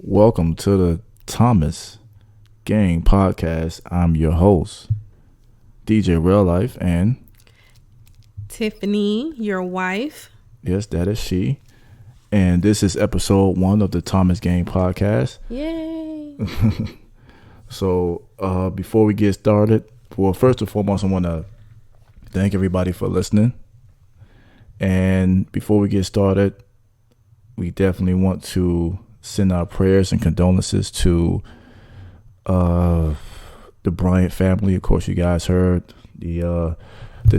Welcome to the Thomas Gang Podcast. I'm your host, DJ Real Life, and Tiffany, your wife. yes, that is she. And this is episode 1 of the Thomas Gang Podcast. Yay! So before we get started, well, first and foremost, I want to thank everybody for listening. And before we get started, we definitely want to send our prayers and condolences to the Bryant family. Of course, you guys heard the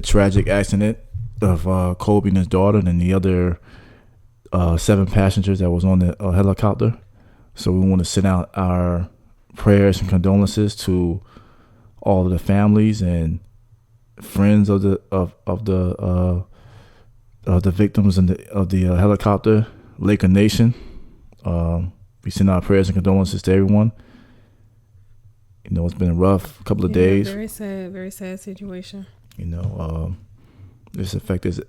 tragic accident of Kobe and his daughter and the other 7 passengers that was on the helicopter. So we want to send out our prayers and condolences to all of the families and friends of the victims of the helicopter, Laker Nation. We send our prayers and condolences to everyone. You know, it's been a rough couple of days. Very sad situation. You know, this affected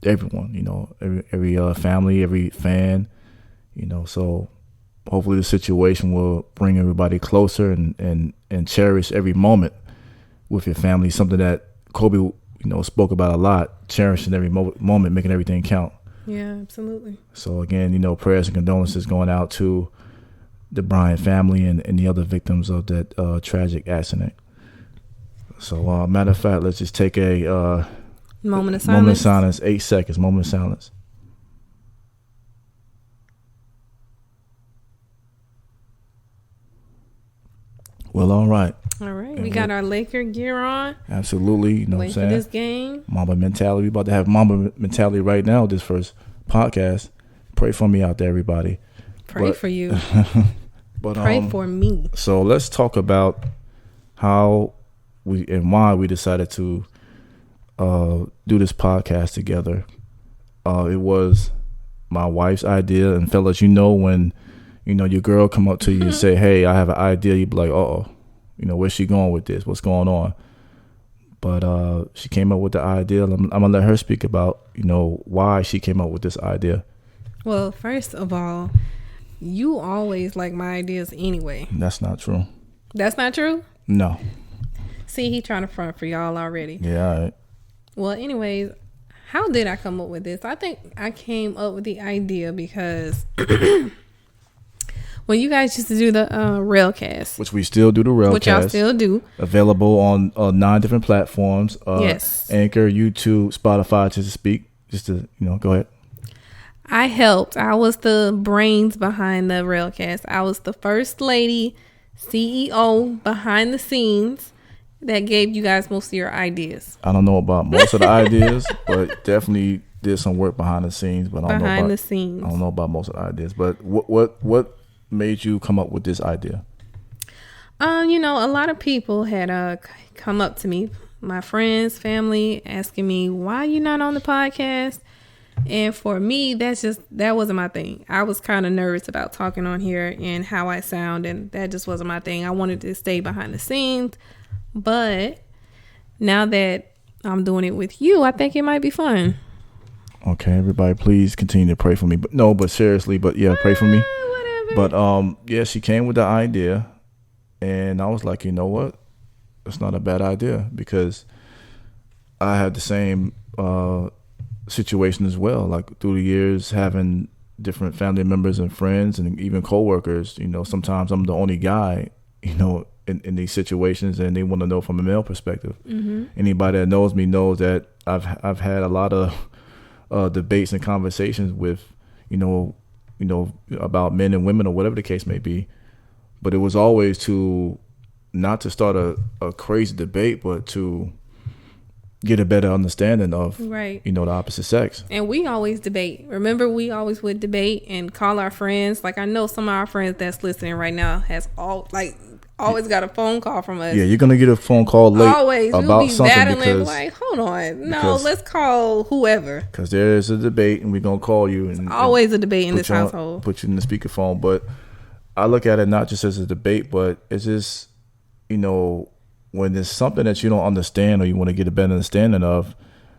everyone. You know, every family, every fan. You know, so hopefully the situation will bring everybody closer and cherish every moment with your family. Something that Kobe, spoke about a lot. Cherishing every moment, making everything count. Yeah, absolutely. So again, prayers and condolences going out to the Bryant family and the other victims of that tragic accident. So matter of fact, let's just take a moment of silence. 8 seconds, moment of silence. Well, all right. We got our Laker gear on. Absolutely. You know what I'm saying? For this game. Mamba mentality. We about to have Mamba mentality right now, this first podcast. Pray for me out there, everybody. Pray for you. But pray for me. So let's talk about how we and why we decided to do this podcast together. It was my wife's idea, and fellas, when your girl come up to you and say, "Hey, I have an idea," you be like, "Uh-oh, where's she going with this? What's going on?" But she came up with the idea. I'm gonna let her speak about why she came up with this idea. Well, first of all, you always like my ideas anyway. That's not true. That's not true? No. See, he trying to front for y'all already. Yeah, all right. Well, anyways, how did I come up with this? I think I came up with the idea because when you guys used to do the Railcast. Which we still do the Railcast. Which y'all still do. Available on 9 different platforms. Yes. Anchor, YouTube, Spotify, just to speak. Just to, go ahead. I helped. I was the brains behind the Railcast. I was the first lady, CEO behind the scenes that gave you guys most of your ideas. I don't know about most of the ideas, but definitely did some work behind the scenes. But I don't know about most of the ideas. But what made you come up with this idea? A lot of people had come up to me, my friends, family, asking me, why you not on the podcast? And for me, that wasn't my thing. I was kind of nervous about talking on here and how I sound, and that just wasn't my thing. I wanted to stay behind the scenes, but now that I'm doing it with you, I think it might be fun. Okay, everybody, please continue to pray for me. But seriously, pray for me. Whatever. But she came with the idea, and I was like, you know what? It's not a bad idea, because I had the same situation as well. Like through the years, having different family members and friends and even coworkers, sometimes I'm the only guy, in these situations, and they want to know from a male perspective. Mm-hmm. Anybody that knows me knows that I've had a lot of debates and conversations with, about men and women or whatever the case may be. But it was always not to start a crazy debate, but to get a better understanding of, right, the opposite sex. And we always debate. Remember, we always would debate and call our friends. Like, I know some of our friends that's listening right now has always got a phone call from us. Yeah, you're gonna get a phone call late always about we'll be something battling, because like, hold on, let's call whoever. Because there's a debate, and we're gonna call you. And always a debate in this household. Put you in the speakerphone, but I look at it not just as a debate, but it's just, when there's something that you don't understand or you want to get a better understanding of,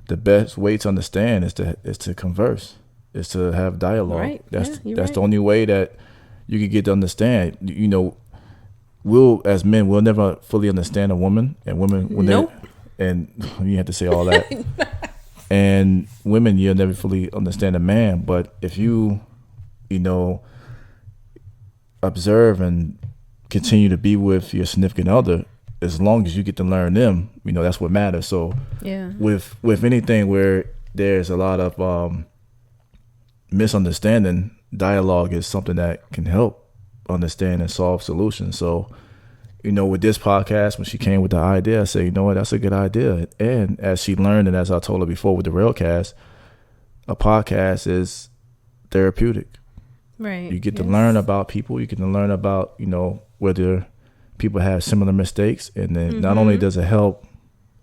the best way to understand is to converse, is to have dialogue. Right. That's right. the only way that you could get to understand. We'll as men, we'll never fully understand a woman, and women when Nope. and you have to say all that. And women, you'll never fully understand a man, but if you observe and continue to be with your significant other, as long as you get to learn them, that's what matters. So Yeah. with anything where there's a lot of misunderstanding, dialogue is something that can help understand and solve solutions. So with this podcast, when she came with the idea, I said, you know what, that's a good idea. And as she learned, and as I told her before with the Railcast, a podcast is therapeutic. Right. You get to learn about people. You get to learn about, whether people have similar mistakes. And then not only does it help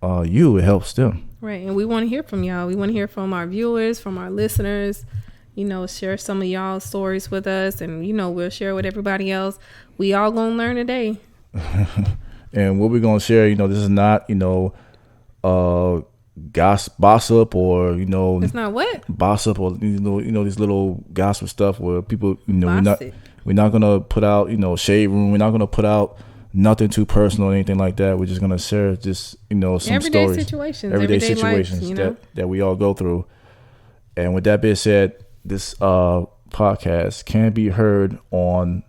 you, it helps them. Right. And we want to hear from y'all. We want to hear from our viewers, from our listeners. Share some of y'all's stories with us. And, we'll share with everybody else. We all going to learn today. And what we're going to share, this is not, gossip or, It's not what? Gossip or, these little gossip stuff where people, we're not going to put out, shade room. We're not going to put out nothing too personal or anything like that. We're just going to share just, some everyday stories. Everyday situations life, that we all go through. And with that being said, this podcast can be heard on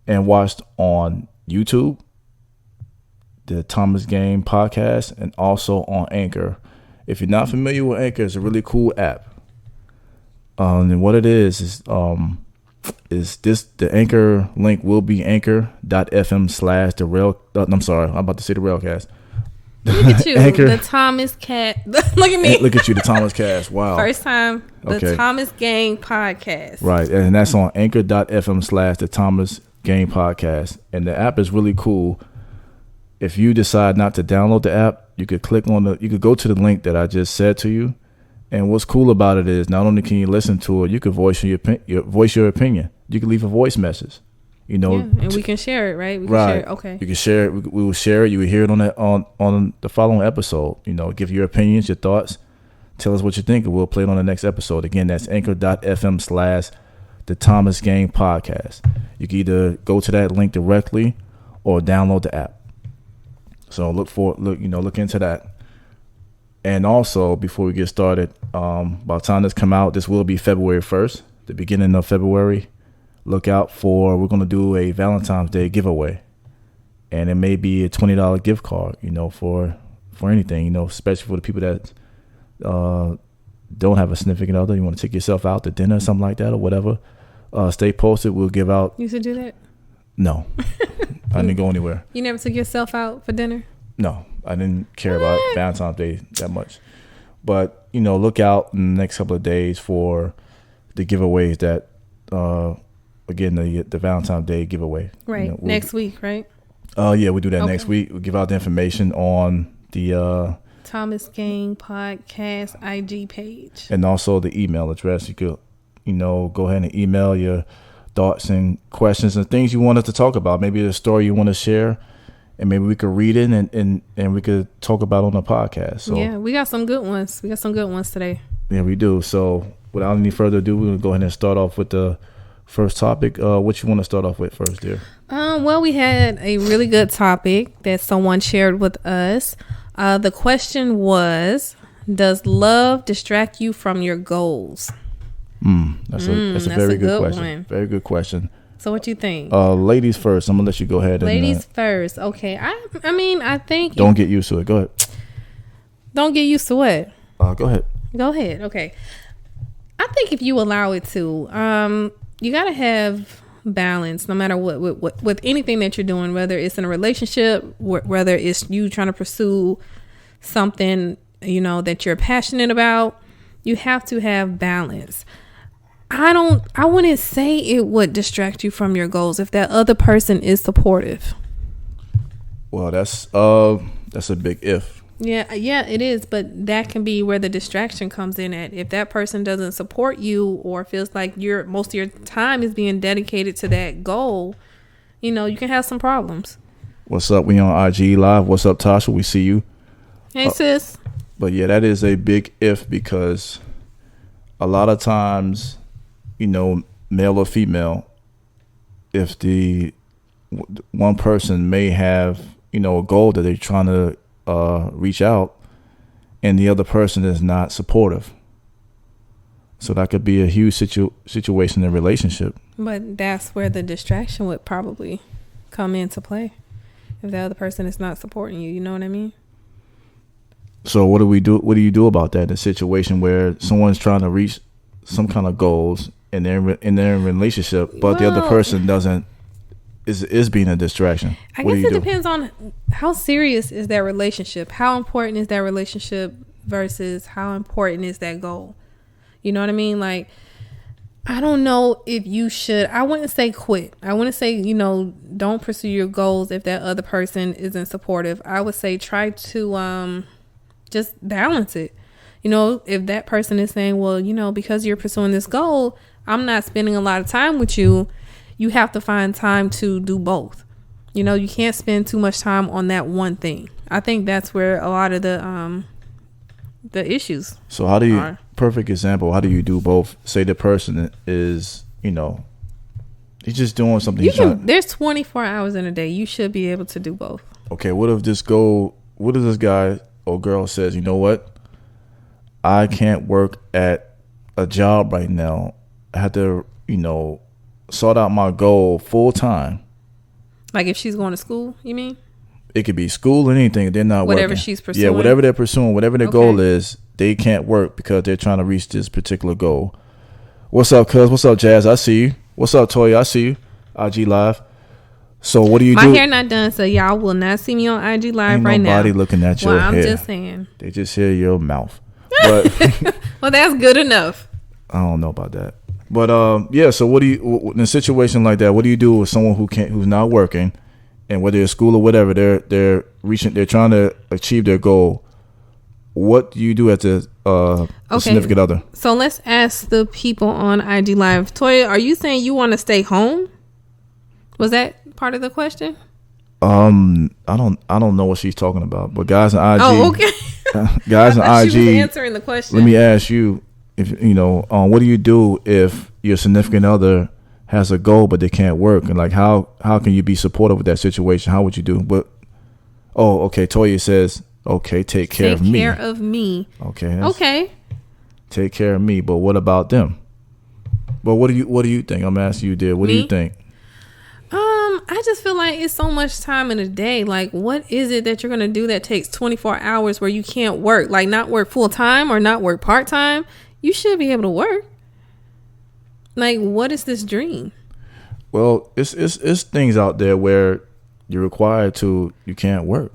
and watched on YouTube, the Thomas Game Podcast, and also on Anchor. If you're not familiar with Anchor, it's a really cool app. And what it is this the Anchor link will be anchor.fm/ the rail. I'm sorry, I'm about to say the Railcast. Look at you, Anchor. the Thomas Cat. Look at me. Look at you, the Thomas Cast. Wow. First time, the Okay. Thomas Gang Podcast. Right, and that's on anchor.fm/ the Thomas Game Podcast. And the app is really cool. If you decide not to download the app, you could you could go to the link that I just said to you. And what's cool about it is not only can you listen to it, you can voice your opinion. You can leave a voice message. And we can share it, right? We can right. share it. Okay. You can share it. We will share it. You will hear it on the following episode. Give your opinions, your thoughts. Tell us what you think, and we'll play it on the next episode. Again, that's anchor.fm/ the Thomas Gang Podcast. You can either go to that link directly or download the app. So look into that. And also, before we get started, by the time this come out, this will be February 1st, the beginning of February. Look out we're going to do a Valentine's Day giveaway. And it may be a $20 gift card, for anything, especially for the people that don't have a significant other. You want to take yourself out to dinner, something like that, or whatever. Stay posted. We'll give out. You should do that? No. I didn't go anywhere. You never took yourself out for dinner? No, I didn't care about Valentine's Day that much. But, look out in the next couple of days for the giveaways that, again, the Valentine's Day giveaway. Right. Next week, right? Yeah, we'll do that next week. We'll give out the information on the Thomas Gang Podcast IG page. And also the email address. You could, go ahead and email your thoughts and questions and things you want us to talk about. Maybe a story you want to share. And maybe we could read it and we could talk about it on the podcast. So yeah, we got some good ones. We got some good ones today. Yeah, we do. So without any further ado, we're going to go ahead and start off with the first topic. What you want to start off with first, dear? Well, we had a really good topic that someone shared with us. The question was, does love distract you from your goals? That's a very good question. One. Very good question. So what you think? Ladies first. I'm gonna let you go ahead. Ladies first. Okay. I mean, I think. Don't get used to it. Go ahead. Don't get used to what? Go ahead. Go ahead. Okay. I think if you allow it to, you gotta have balance, no matter what with anything that you're doing, whether it's in a relationship, whether it's you trying to pursue something that you're passionate about. You have to have balance. I wouldn't say it would distract you from your goals if that other person is supportive. Well, that's a big if. Yeah, it is, but that can be where the distraction comes in at. If that person doesn't support you or feels like most of your time is being dedicated to that goal, you can have some problems. What's up? We on IG Live. What's up, Tasha? We see you. Hey, sis. But yeah, that is a big if, because a lot of times, male or female, if the one person may have, you know, a goal that they're trying to reach out, and the other person is not supportive. So that could be a huge situation in a relationship. But that's where the distraction would probably come into play. If the other person is not supporting you, you know what I mean? So what do we do? What do you do about that in a situation where someone's trying to reach some kind of goals and they're in their relationship, but the other person is being a distraction? I guess it depends on how serious is that relationship. How important is that relationship versus how important is that goal? You know what I mean? Like, I don't know if you should. I wouldn't say quit. I wouldn't say, you know, don't pursue your goals if that other person isn't supportive. I would say try to just balance it. You know, if that person is saying, well, you know, because you're pursuing this goal, I'm not spending a lot of time with you. You have to find time to do both. You know, you can't spend too much time on that one thing. I think that's where a lot of the issues. So how do you, perfect example, how do you do both? Say the person is, you know, he's just doing something. There's 24 hours in a day. You should be able to do both. Okay, what if this guy or girl says, you know what? I can't work at a job right now. I have to, you know, sort out my goal full time. Like if she's going to school, you mean? It could be school or anything. They're not whatever working. She's pursuing. Yeah, whatever they're pursuing, whatever their goal is, they can't work because they're trying to reach this particular goal. What's up, cuz? What's up, Jazz? I see you. What's up, Toya? I see you. IG Live. So what do you do? My hair not done, so y'all will not see me on IG Live right now. Nobody looking at your hair. I'm just saying. They just hear your mouth. But well, that's good enough. I don't know about that. But yeah. So what do you in a situation like that? What do you do with someone who's not working, and whether it's school or whatever, they're trying to achieve their goal? What do you do as a significant other? So let's ask the people on IG Live. Toya, are you saying you want to stay home? Was that part of the question? I don't know what she's talking about. But guys on IG. Oh, okay. Guys on IG. She was answering the question. Let me ask you, if you know, what do you do if your significant other has a goal but they can't work, and like how can you be supportive with that situation? How would you do? But okay. Toya says, okay, take care of me. Take care of me. Okay. Okay. Take care of me, but what about them? But what do you think? I'm asking you, dear. What do you think? I just feel like it's so much time in a day. Like, what is it that you're going to do that takes 24 hours where you can't work? Like, not work full time or not work part time. You should be able to work. Like, what is this dream? Well, it's things out there where you're required to, you can't work.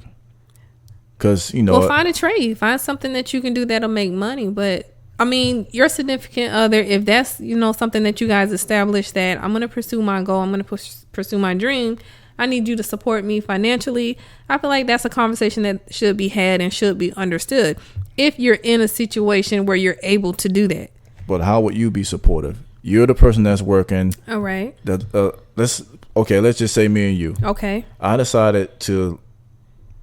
Because, you know. Well, find a trade. Find something that you can do that'll make money. But, I mean, your significant other, if that's, you know, something that you guys established that I'm going to pursue my goal, I'm going to pursue my dream, I need you to support me financially. I feel like that's a conversation that should be had and should be understood if you're in a situation where you're able to do that. But how would you be supportive? You're the person that's working. All right. Let's just say me and you. Okay. I decided to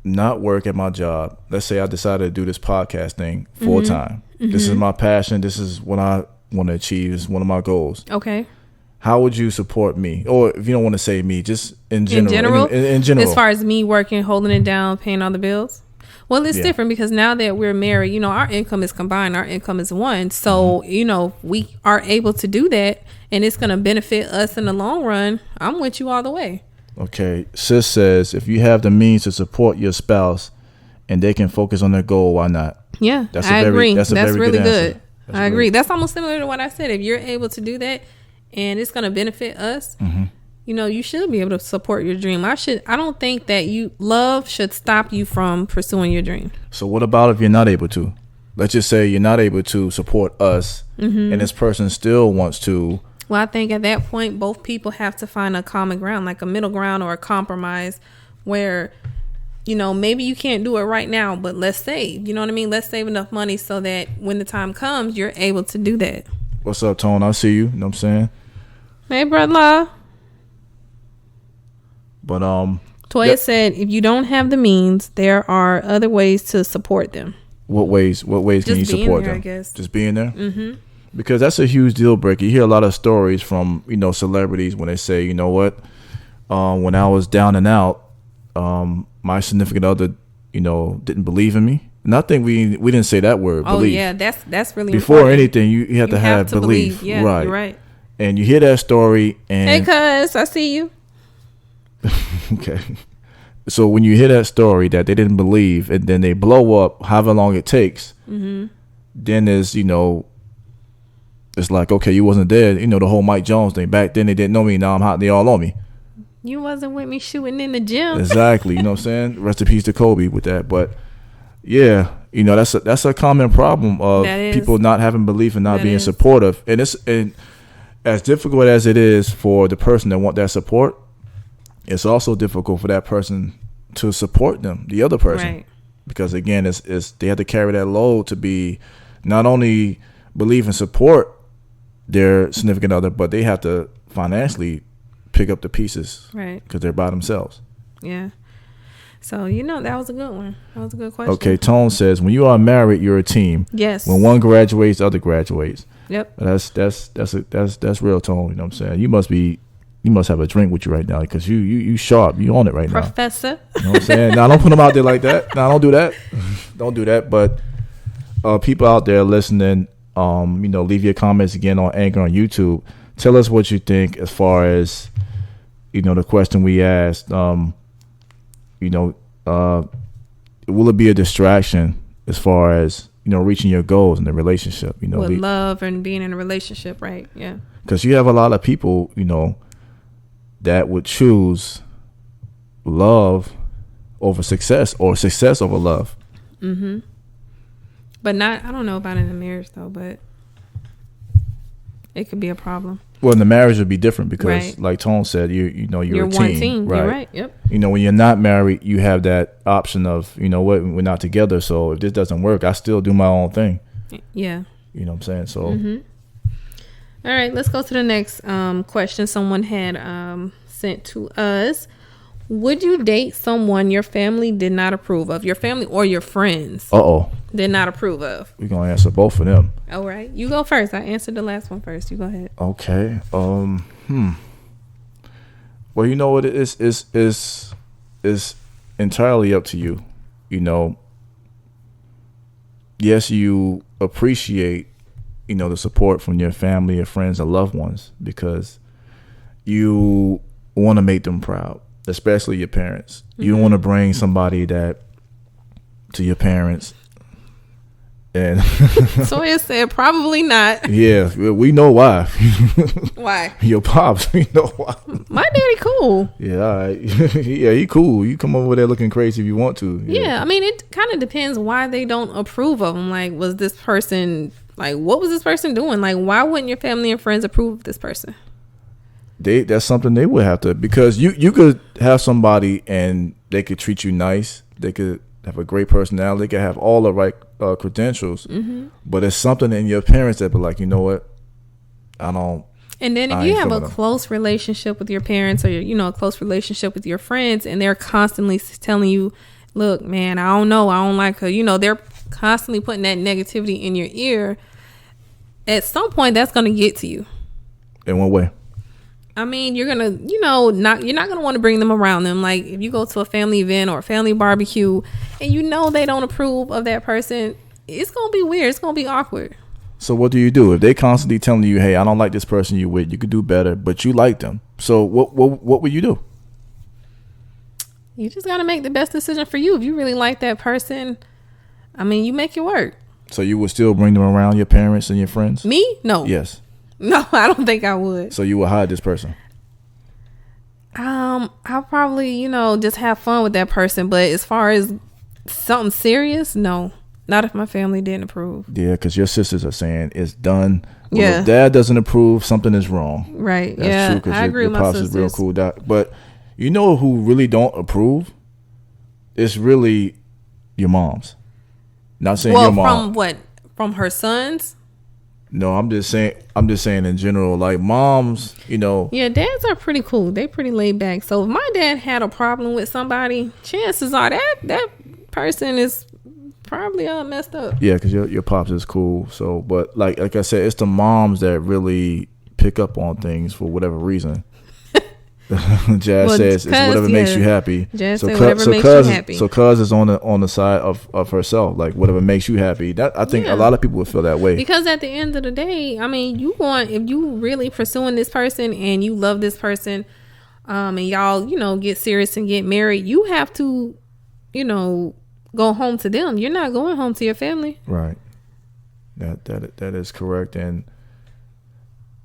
not work at my job. Let's say I decided to do this podcast thing full time. Mm-hmm. This is my passion. This is what I want to achieve. It's one of my goals. Okay. How would you support me? Or if you don't want to say me, just in general. In general. As far as me working, holding it down, paying all the bills? Well, it's different because now that we're married, you know, our income is combined. Our income is one. So, you know, we are able to do that and it's going to benefit us in the long run. I'm with you all the way. Okay. Sis says, if you have the means to support your spouse and they can focus on their goal, why not? Yeah, I agree. That's really good. That's I agree. That's almost similar to what I said. If you're able to do that and it's going to benefit us, you know, you should be able to support your dream. I don't think that love should stop you from pursuing your dream. So what about if you're not able to? Let's just say you're not able to support us and this person still wants to. Well, I think at that point, both people have to find a common ground, like a middle ground or a compromise where, you know, maybe you can't do it right now, but let's save. You know what I mean? Let's save enough money so that when the time comes, you're able to do that. What's up, Tone? I see you. You know what I'm saying? Hey, brother. But Toya said, if you don't have the means, there are other ways to support them. What ways can you support them? I guess. Just being there. Because that's a huge deal breaker. You hear a lot of stories from, celebrities when they say, you know what, when I was down and out, my significant other, didn't believe in me. And I think we didn't say that word, believe. Yeah, that's really before important. anything, you have to have belief. Yeah, right. You're right. And you hear that story and hey, cuz, I see you. Okay. So when you hear that story that they didn't believe and then they blow up however long it takes, then there's, it's like, okay, you wasn't there. The whole Mike Jones thing. Back then they didn't know me. Now I'm hot. They all on me. You wasn't with me shooting in the gym. Exactly. You know what I'm saying? Rest in peace to Kobe with that. But yeah, that's a common problem of people not having belief and not being supportive. And and as difficult as it is for the person that want that support, it's also difficult for that person to support them, the other person, right. Because again, it's they have to carry that load to be not only believe and support their significant other, but they have to financially pick up the pieces, right? Because they're by themselves. Yeah. So that was a good one. That was a good question. Okay, Tone says when you are married, you're a team. Yes. When one graduates, the other graduates. Yep. That's real, Tone. You know what I'm saying? You must have a drink with you right now because you sharp. You on it right Professor. Now. You know what I'm saying? Now, don't put them out there like that. No, don't do that. Don't do that. But people out there listening, leave your comments again on Anchor on YouTube. Tell us what you think as far as, the question we asked. Will it be a distraction as far as, reaching your goals in the relationship? With love and being in a relationship, right? Yeah. Because you have a lot of people, that would choose love over success or success over love. Mm-hmm. But I don't know about in a marriage though, but it could be a problem. Well, in the marriage would be different because, right. Like Tone said, you're a one team, right? You're right. Yep. When you're not married, you have that option of, we're not together. So if this doesn't work, I still do my own thing. Yeah. You know what I'm saying? So. Mm-hmm. All right, let's go to the next question someone had sent to us. Would you date someone your family did not approve of? Your family or your friends did not approve of? We're going to answer both of them. All right. You go first. I answered the last one first. You go ahead. Okay. Well, you know what? It's entirely up to you. Yes, you appreciate the support from your family, your friends, and loved ones because you want to make them proud, especially your parents. Mm-hmm. You don't want to bring somebody that to your parents. And Sawyer said probably not. Yeah, we know why. Why? Your pops, we know why. My daddy cool. Yeah, all right. Yeah, he cool. You come over there looking crazy if you want to. Yeah, I mean, it kind of depends why they don't approve of him. Like, was this person... Like, what was this person doing? Like, why wouldn't your family and friends approve of this person? That's something they would have to, because you could have somebody and they could treat you nice. They could have a great personality. They could have all the right credentials. Mm-hmm. But it's something in your parents that be like, you know what? I don't. And then if you have a close relationship with your parents or, a close relationship with your friends and they're constantly telling you, look, man, I don't know. I don't like her. They're constantly putting that negativity in your ear. At some point, that's going to get to you. In what way? I mean, you're going to, you're not going to want to bring them around them. Like, if you go to a family event or a family barbecue and they don't approve of that person, it's going to be weird. It's going to be awkward. So what do you do? If they constantly telling you, hey, I don't like this person you with, you could do better, but you like them. So what would you do? You just got to make the best decision for you. If you really like that person, I mean, you make it work. So you would still bring them around your parents and your friends? Me? No. Yes. No, I don't think I would. So you would hide this person? I'll probably, just have fun with that person. But as far as something serious, no. Not if my family didn't approve. Yeah, because your sisters are saying it's done. Well, if dad doesn't approve, something is wrong. Right. That's true, because I agree with my sisters. Is real cool. But you know who really don't approve? It's really your moms. Not saying your mom. From what? From her sons? No, I'm just saying in general, like moms, Yeah, dads are pretty cool. They pretty laid back. So if my dad had a problem with somebody, chances are that person is probably messed up. Yeah, because your pops is cool. So, but like I said, it's the moms that really pick up on things for whatever reason. Jazz says it's whatever makes you happy. Jazz said whatever makes you happy. So cuz is on the side of herself, like whatever makes you happy. That I think a lot of people would feel that way. Because at the end of the day, I mean, if you really pursuing this person and you love this person, and y'all, get serious and get married, you have to, go home to them. You're not going home to your family. Right. That is correct. And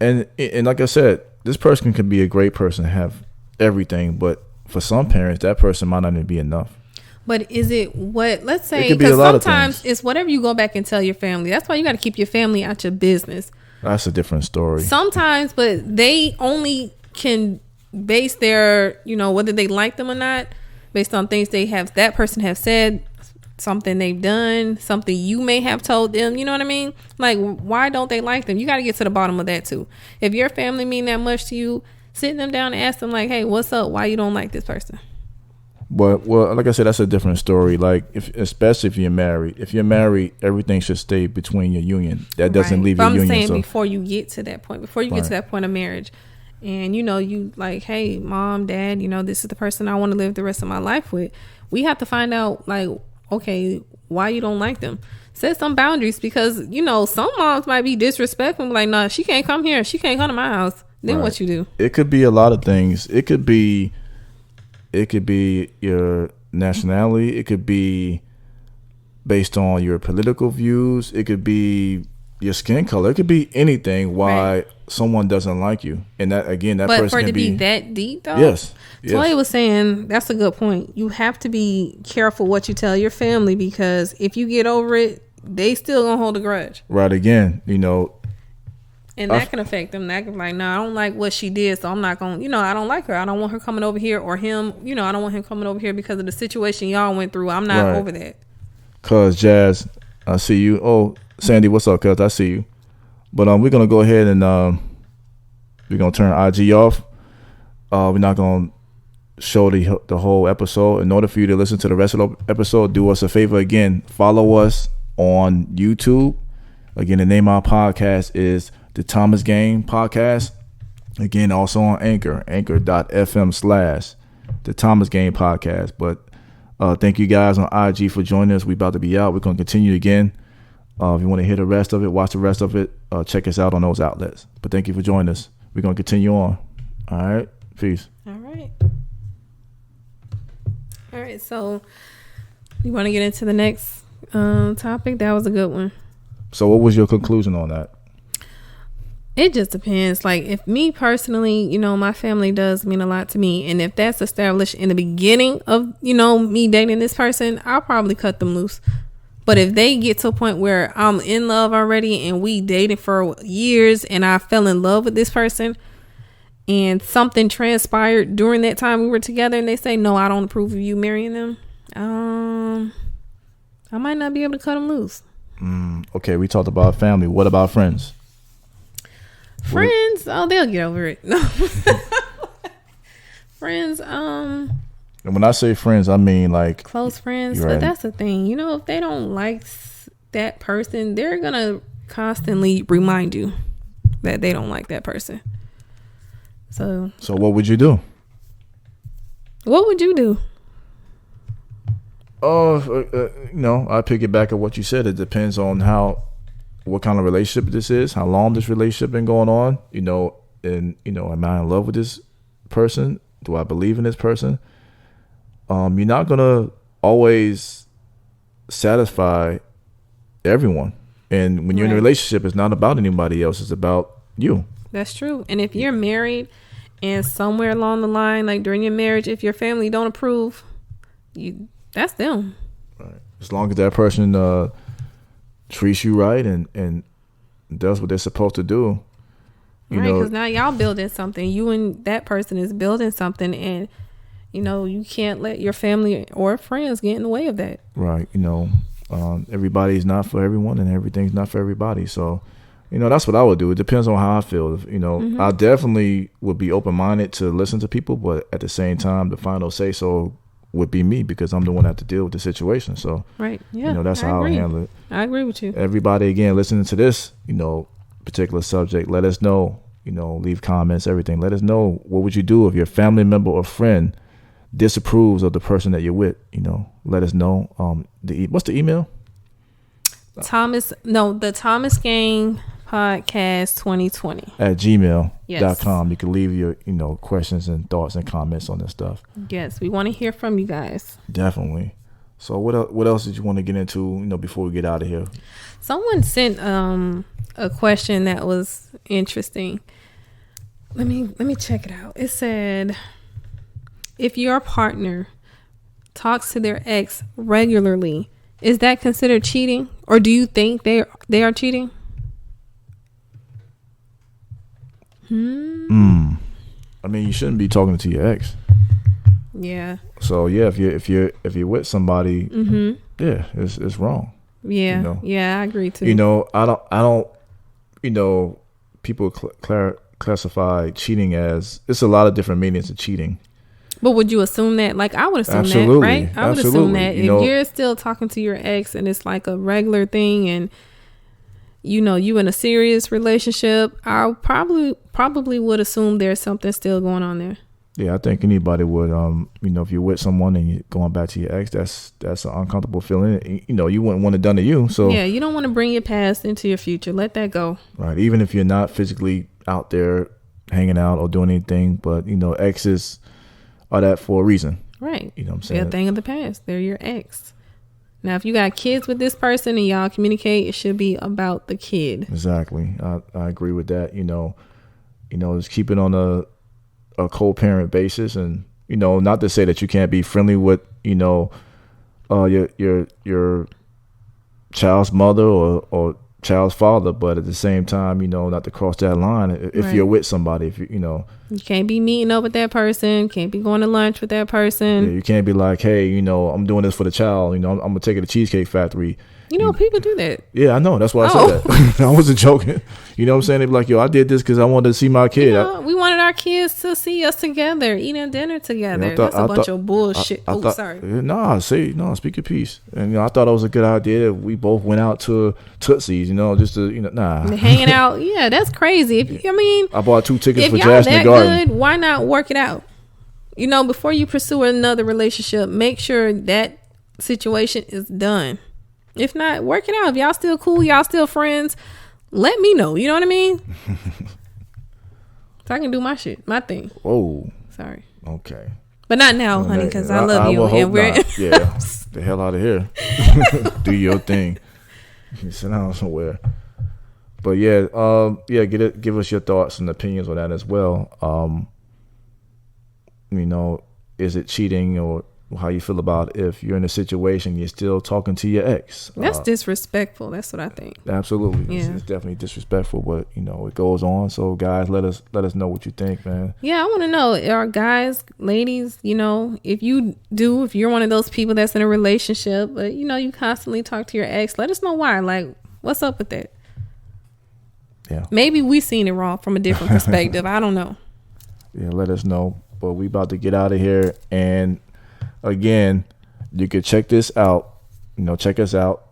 like I said, this person can be a great person, have everything, but for some parents, that person might not even be enough. But is it let's say, because sometimes it's whatever you go back and tell your family. That's why you got to keep your family out your business. That's a different story. Sometimes, but they only can base their, whether they like them or not, based on things that person have said, something they've done, something you may have told them. You know what I mean? Like, why don't they like them? You got to get to the bottom of that too. If your family mean that much to you, sit them down and ask them, like, hey, what's up? Why you don't like this person? Well, like I said, that's a different story. Like, especially if you're married. If you're married, everything should stay between your union. That doesn't leave your union. I'm saying before you get to that point, get to that point of marriage, and you like, hey, mom, dad, this is the person I want to live the rest of my life with. We have to find out, like, okay, why you don't like them. Set some boundaries, because some moms might be disrespectful, like, nah, she can't come here, she can't come to my house. Then what you do? It could be a lot of things. It could be your nationality. It could be based on your political views. It could be your skin color. It could be anything why someone doesn't like you. And that, again, that person can be that deep, though. Yes. Toya was saying that's a good point. You have to be careful what you tell your family, because if you get over it, they still gonna hold a grudge. Right. Again, and that can affect them. That can be like, no, I don't like what she did, so I'm not going to, I don't like her. I don't want her coming over here, or him, I don't want him coming over here because of the situation y'all went through. I'm not over that. Cuz, Jazz, I see you. Oh, Sandy, what's up, cuz? I see you. But we're going to go ahead and we're going to turn IG off. We're not going to show the whole episode. In order for you to listen to the rest of the episode, do us a favor. Again, follow us on YouTube. Again, the name of our podcast is The Thomas Game Podcast. Again, also on anchor.fm/The Thomas Game Podcast. But thank you guys on IG for joining us. We about to be out. We're going to continue again. If you want to hear the rest of it, watch the rest of it, check us out on those outlets. But thank you for joining us. We're going to continue on. All right. Peace. All right. So you want to get into the next topic? That was a good one. So what was your conclusion on that? It just depends. Like, if me personally, my family does mean a lot to me. And if that's established in the beginning of, me dating this person, I'll probably cut them loose. But if they get to a point where I'm in love already and we dated for years and I fell in love with this person and something transpired during that time we were together and they say, no, I don't approve of you marrying them, I might not be able to cut them loose. Okay, we talked about family. What about friends? Friends, they'll get over it. No. Friends, and when I say friends, I mean like close friends. But that's the thing, if they don't like that person, they're gonna constantly remind you that they don't like that person. So what would you do? What would you do? I pick it back at what you said. It depends on what kind of relationship this is, how long this relationship been going on, and am I in love with this person? Do I believe in this person? You're not gonna always satisfy everyone, and when you're in a relationship, it's not about anybody else; it's about you. That's true. And if you're married, and somewhere along the line, like during your marriage, if your family don't approve, that's them. Right. As long as that person treats you right and does what they're supposed to do. Because now y'all building something. You and that person is building something, and you can't let your family or friends get in the way of that. Right. Everybody's not for everyone, and everything's not for everybody. So, that's what I would do. It depends on how I feel. I definitely would be open-minded to listen to people, but at the same time, the final say-so would be me, because I'm the one that have to deal with the situation. So right, yeah, that's how I would handle it. I agree with you. Everybody, again, listening to this, particular subject, let us know. Leave comments, everything. Let us know, what would you do if your family member or friend disapproves of the person that you're with? Let us know. What's the email? The Thomas Gang Podcast 2020 at gmail.com. Yes. You can leave your questions and thoughts and comments on this stuff. Yes, we want to hear from you guys. Definitely. So what else did you want to get into before we get out of here? Someone sent a question that was interesting. Let me check it out. It said, if your partner talks to their ex regularly, is that considered cheating, or do you think they are cheating? I mean, you shouldn't be talking to your ex. Yeah. So yeah, if you're with somebody, yeah, it's wrong. Yeah. Yeah, I agree too. I don't. People classify cheating as, it's a lot of different meanings of cheating. But would you assume that? Like, I would assume Absolutely. that, right? I would assume that if You you're still talking to your ex and it's like a regular thing, and you in a serious relationship, I probably would assume there's something still going on there. Yeah, I think anybody would. If you're with someone and you're going back to your ex, that's an uncomfortable feeling. You wouldn't want it done to you. So yeah, you don't want to bring your past into your future. Let that go. Right. Even if you're not physically out there hanging out or doing anything, but exes are that for a reason. Right. You know what I'm saying? They're a thing of the past. They're your ex. Now, if you got kids with this person and y'all communicate, it should be about the kid. Exactly. I agree with that. Just keep it on a co-parent basis, and not to say that you can't be friendly with your child's mother or child's father, but at the same time, not to cross that line if Right. you're with somebody. If You can't be meeting up with that person, can't be going to lunch with that person. yeah, you can't be like, hey, I'm doing this for the child, I'm gonna take it to Cheesecake Factory. People do that. Yeah, I know. That's why I said that. I wasn't joking. You know what I'm saying? They be like, yo, I did this because I wanted to see my kid. We wanted our kids to see us together, eating dinner together. Yeah, That's a bunch of bullshit. Sorry. Speak your piece. And I thought it was a good idea that we both went out to Tootsie's, just to, Hanging out. Yeah, that's crazy. I bought 2 tickets for y'all Jazz in the that Garden. good, why not work it out? Before you pursue another relationship, make sure that situation is done. If not, work it out. If y'all still cool, y'all still friends, let me know. You know what I mean? So I can do my shit, my thing. Whoa. Sorry. Okay. But not now, honey, because I love you. Will hope and we're not. Yeah. The hell out of here. Do your thing. You sit down somewhere. But yeah, give us your thoughts and opinions on that as well. Is it cheating, or how you feel about if you're in a situation you're still talking to your ex? That's disrespectful. That's what I think. Absolutely. Yeah. It's definitely disrespectful, but it goes on. So guys, let us know what you think, man. Yeah, I want to know, are guys, ladies, if you're one of those people that's in a relationship, but you constantly talk to your ex, let us know why. Like, what's up with that? Yeah. Maybe we seen it wrong from a different perspective. I don't know. Yeah, let us know. But we about to get out of here, and again, you could check this out. Check us out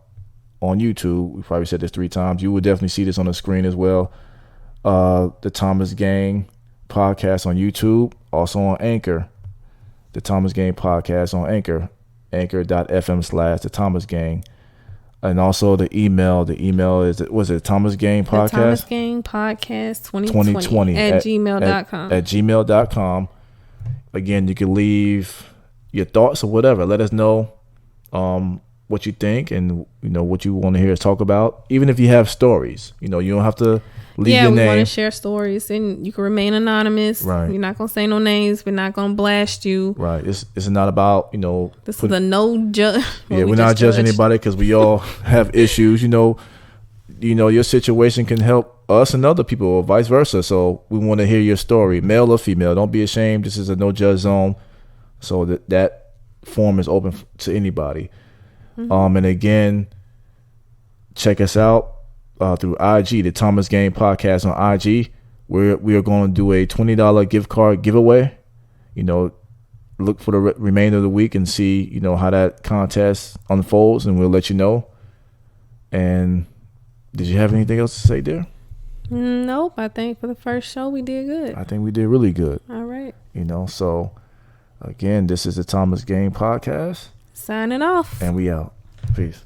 on YouTube. We probably said this 3 times. You will definitely see this on the screen as well. The Thomas Gang Podcast on YouTube. Also on Anchor. The Thomas Gang Podcast on Anchor. Anchor.fm/The Thomas Gang. And also the email. The email is, was it Thomas Gang Podcast? The Thomas Gang Podcast 2020 at gmail.com. At gmail.com. Again, you can leave your thoughts or whatever. Let us know what you think and what you want to hear us talk about. Even if you have stories, you don't have to leave your name. Yeah, we want to share stories, and you can remain anonymous. Right. We're not gonna say no names. We're not gonna blast you. Right. It's not about This is a no judge. Yeah, we're not judging anybody, because we all have issues. Your situation can help us and other people, or vice versa. So we want to hear your story, male or female. Don't be ashamed. This is a no judge zone. So that form is open to anybody. Mm-hmm. And again, check us out through IG, the Thomas Gang Podcast on IG. We are going to do a $20 gift card giveaway. look for the remainder of the week and see, you know, how that contest unfolds, and we'll let you know. And did you have anything else to say there? Nope. I think for the first show we did good. I think we did really good. All right. You know, so again, this is the Thomas Game Podcast. Signing off. And we out. Peace.